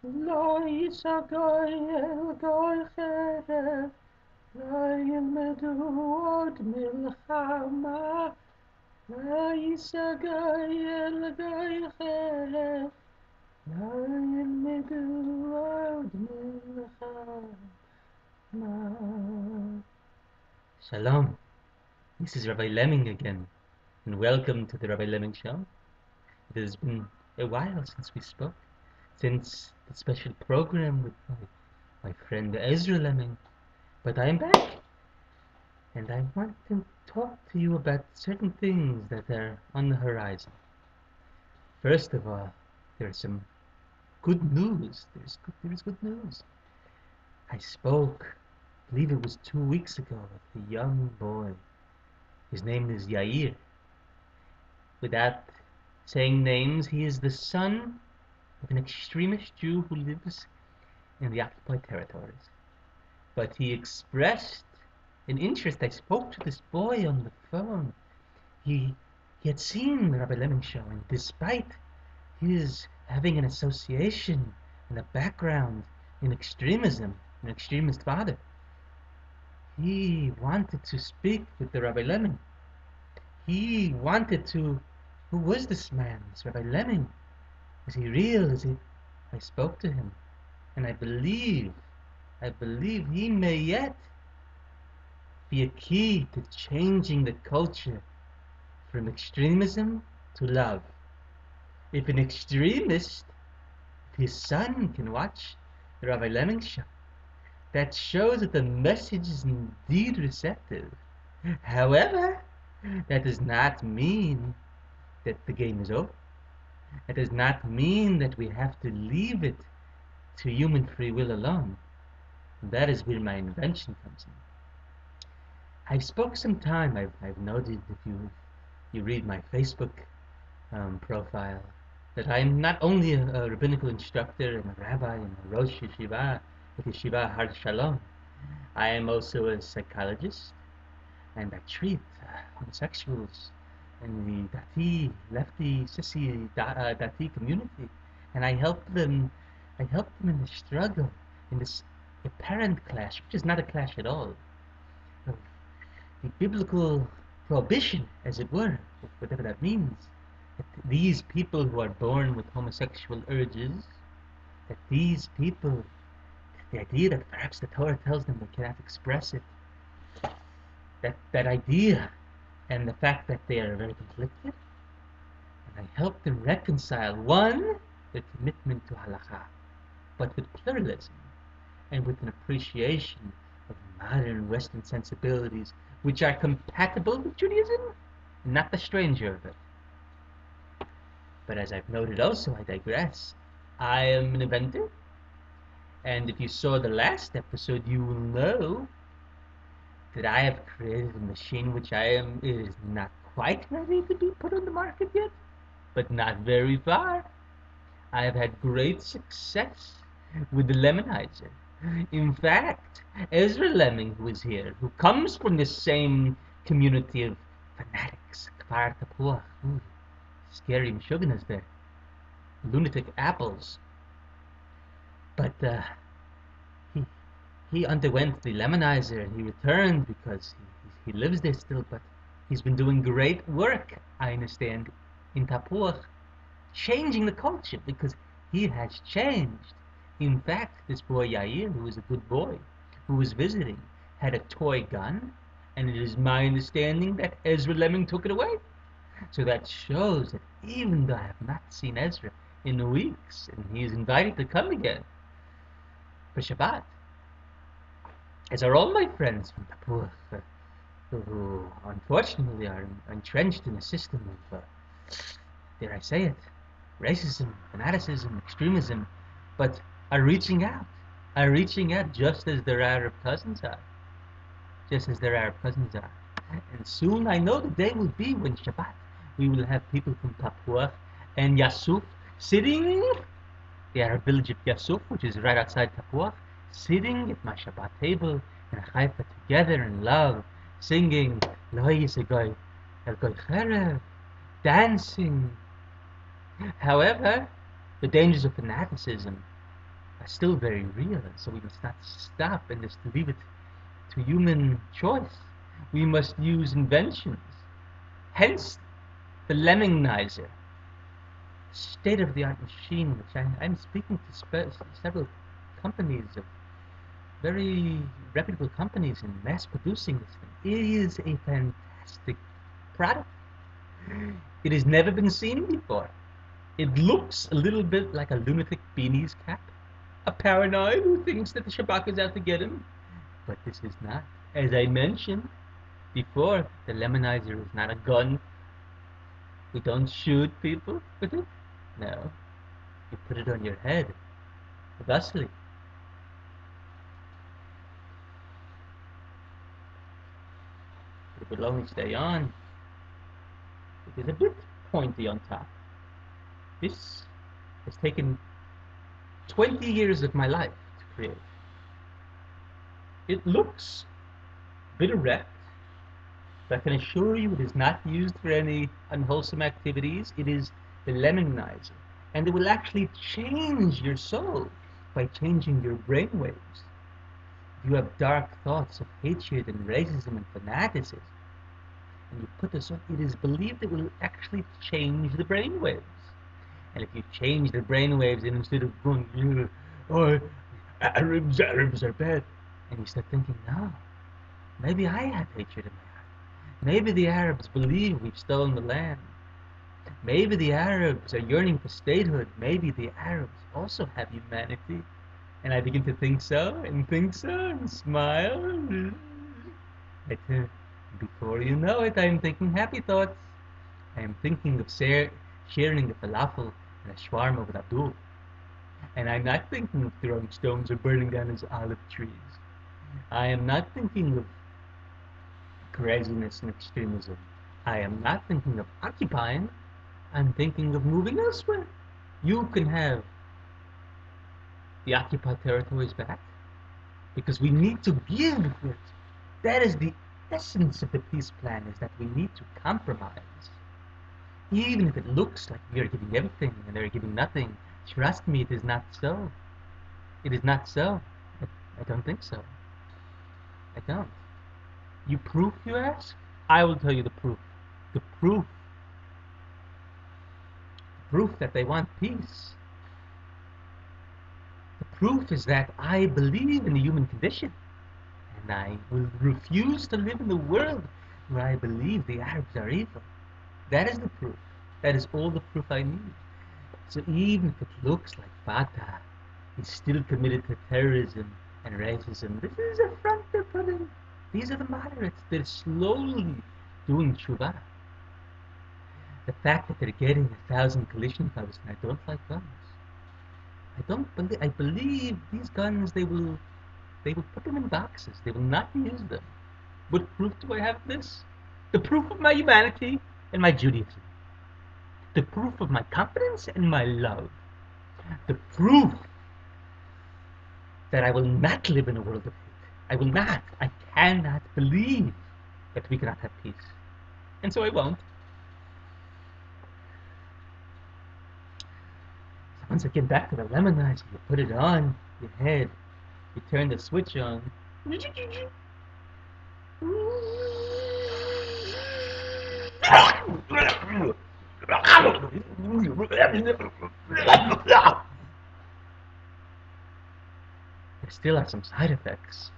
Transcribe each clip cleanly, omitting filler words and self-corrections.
לא יסגוי אל גוי חרב, לא ילמדו עוד מלחמה. לא יסגוי אל גוי חרב, לא ילמדו עוד מלחמה. Shalom, this is Rabbi Lemming again, and welcome to the Rabbi Lemming Show. It has been a while since we spoke, since the special program with my friend Ezra Lemming, but I am back, and I want to talk to you about certain things that are on the horizon. First of all, there's some good news. There is good news. I spoke, I believe it was 2 weeks ago, with a young boy. His name is Yair. Without saying names, he is the son of an extremist Jew who lives in the occupied territories. But he expressed an interest. I spoke to this boy on the phone. He had seen the Rabbi Lemming show, and despite his having an association and a background in extremism, an extremist father, he wanted to speak with the Rabbi Lemming. He wanted to. Who was this man, this Rabbi Lemming? Is he real? Is he? I spoke to him, and I believe he may yet be a key to changing the culture from extremism to love. If an extremist, if his son can watch the Rabbi Lemming show, that shows that the message is indeed receptive. However, that does not mean that the game is over. That does not mean that we have to leave it to human free will alone. And that is where my invention comes in. I've spoke some time. I've noted, if you read my Facebook profile, that I'm not only a rabbinical instructor and a rabbi and a Rosh Yeshiva at Yeshiva Har Shalom. I am also a psychologist, and I treat homosexuals in the Dati, lefty, sissy Dati community, and I help them in the struggle, in this apparent clash, which is not a clash at all, of the biblical prohibition, as it were, whatever that means, that these people who are born with homosexual urges, that these people, the idea that perhaps the Torah tells them they cannot express it, that idea, and the fact that they are very conflicted, and I help them reconcile, one, their commitment to halakha, but with pluralism, and with an appreciation of modern Western sensibilities which are compatible with Judaism, not the stranger of it. But as I've noted also, I digress. I am an inventor, and if you saw the last episode, you will know that I have created a machine which it is not quite ready to be put on the market yet, but not very far. I have had great success with the Lemmingizer. In fact, Ezra Lemming, who is here, who comes from the same community of fanatics, Kfar Tapuach, scary Meshuggahs there, lunatic apples, but he he underwent the Lemmingizer and he returned because he lives there still, but he's been doing great work, I understand, in Tapuach, changing the culture because he has changed. In fact, this boy Yair, who was a good boy, who was visiting, had a toy gun, and it is my understanding that Ezra Lemming took it away. So that shows that even though I have not seen Ezra in weeks, and he is invited to come again for Shabbat, as are all my friends from Tapuach, who unfortunately are entrenched in a system of, dare I say it, racism, fanaticism, extremism, but are reaching out just as their Arab cousins are, And soon I know the day will be when Shabbat we will have people from Tapuach and Yasuf sitting, the Arab village of Yasuf, which is right outside Tapuach, sitting at my Shabbat table in a chayfa together in love, singing Lo Yisagoy El Goy Cherev, dancing. However, the dangers of fanaticism are still very real, and so we must not stop and just leave it to human choice. We must use inventions. Hence the Lemmingizer, state-of-the-art machine, which I'm speaking to several companies of very reputable companies in mass producing this thing. It is a fantastic product. It has never been seen before. It looks a little bit like a lunatic beanie's cap, a paranoid who thinks that the Shabak is out to get him. But this is not. As I mentioned before, the Lemonizer is not a gun. We don't shoot people with it. No, you put it on your head, thusly. It will only stay on. It is a bit pointy on top. This has taken 20 years of my life to create. It looks a bit erect, but I can assure you it is not used for any unwholesome activities. It is the Lemmingizer. And it will actually change your soul by changing your brainwaves. If you have dark thoughts of hatred and racism and fanaticism, and you put this on, it is believed it will actually change the brainwaves. And if you change the brainwaves, and instead of going, oh, Arabs are bad, and you start thinking, no, maybe I have hatred in my heart. Maybe the Arabs believe we've stolen the land. Maybe the Arabs are yearning for statehood. Maybe the Arabs also have humanity. And I begin to think so, and smile. Before you know it, I'm thinking happy thoughts. I am thinking of sharing a falafel and a shawarma with Abdul. And I'm not thinking of throwing stones or burning down his olive trees. I am not thinking of craziness and extremism. I am not thinking of occupying. I'm thinking of moving elsewhere. You can have the occupied territories back because we need to give it. That is the essence of the peace plan, is that we need to compromise. Even if it looks like we are giving everything and they're giving nothing, trust me, it is not so. It is not so. I don't think so. I don't. You proof, you ask? I will tell you the proof. The proof that they want peace. The proof is that I believe in the human condition. And I will refuse to live in the world where I believe the Arabs are evil. That is the proof. That is all the proof I need. So even if it looks like Fatah is still committed to terrorism and racism, this is a front they're putting. These are the moderates. They're slowly doing tshuva. The fact that they're getting 1,000 Kalashnikovs, and I don't like guns. I believe these guns, they will put them in boxes. They will not use them. What proof do I have of this? The proof of my humanity and my Judaism. The proof of my confidence and my love. The proof that I will not live in a world of hate. I will not. I cannot believe that we cannot have peace. And so I won't. So once I get back to the Lemmingizer, you put it on your head. You turn the switch on. There still are some side effects.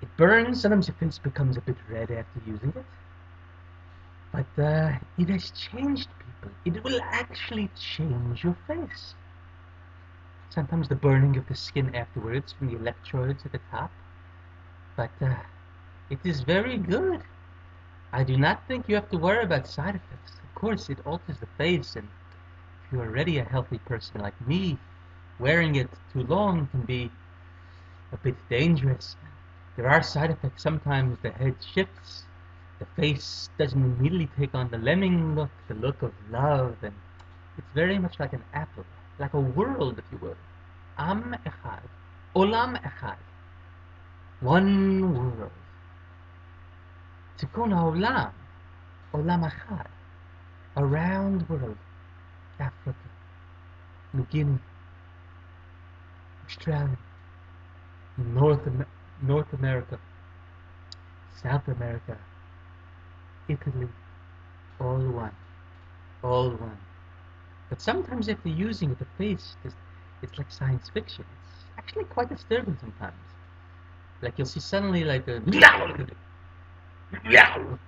It burns, sometimes your face becomes a bit red after using it. But it has changed people. It will actually change your face. Sometimes the burning of the skin afterwards from the electrodes at the top. But it is very good. I do not think you have to worry about side effects. Of course, it alters the face, and if you're already a healthy person like me, wearing it too long can be a bit dangerous. There are side effects. Sometimes the head shifts, the face doesn't immediately take on the lemming look, the look of love, and it's very much like an apple, like a world, if you will. Am echad, olam echad, one world. Tikkun haolam, olam echad, a round world, Africa. New Guinea, Australia, North, North America, South America, Italy, all one, all one. But sometimes if you're using it, the face, it's like science fiction. It's actually quite disturbing sometimes. Like you'll see suddenly like a... I'm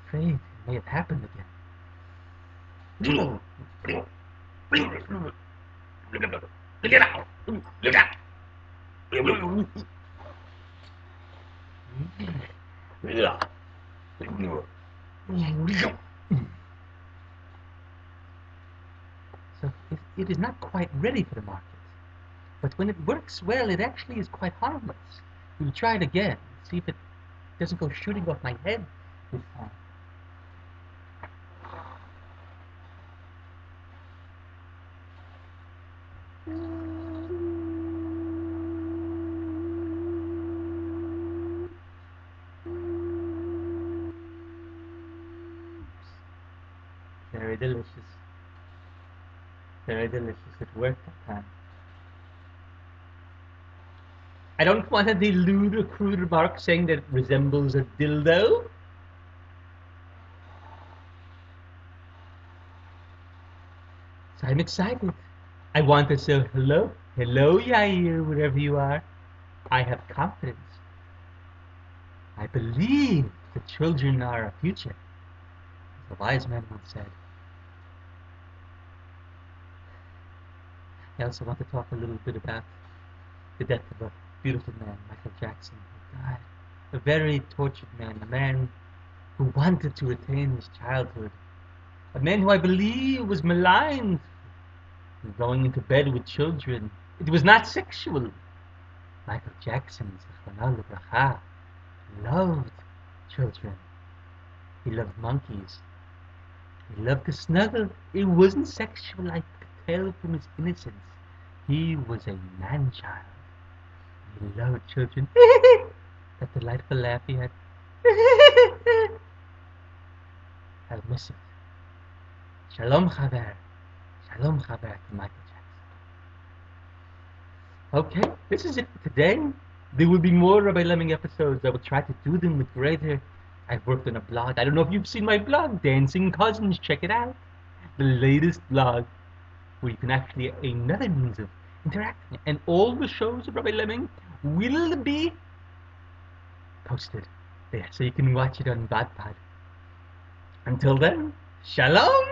afraid it may have happened again. So it is not quite ready for the market. But when it works well, it actually is quite harmless. We'll try it again, see if it doesn't go shooting off my head this time. Very delicious. Very delicious. It worked that time. I don't want to delude a crude remark saying that it resembles a dildo. So I'm excited. I want to say hello. Hello, Yair, wherever you are. I have confidence. I believe the children are our future, as the wise man once said. I also want to talk a little bit about the death of a beautiful man, Michael Jackson, who died. A very tortured man, a man who wanted to retain his childhood, a man who I believe was maligned for going into bed with children. It was not sexual. Michael Jackson, loved children. He loved monkeys. He loved to snuggle. It wasn't sexual, I could tell from his innocence. He was a man-child. He loved children. That delightful laugh he had. I'll miss it. Shalom Chaver. Shalom Chaver to Michael Jackson. Okay, this is it for today. There will be more Rabbi Lemming episodes. I will try to do them with greater... I've worked on a blog. I don't know if you've seen my blog, Dancing Cousins. Check it out. The latest blog where you can actually... another means of interacting. And all the shows of Rabbi Lemming will be posted there. So you can watch it on Badpad. Until then, Shalom!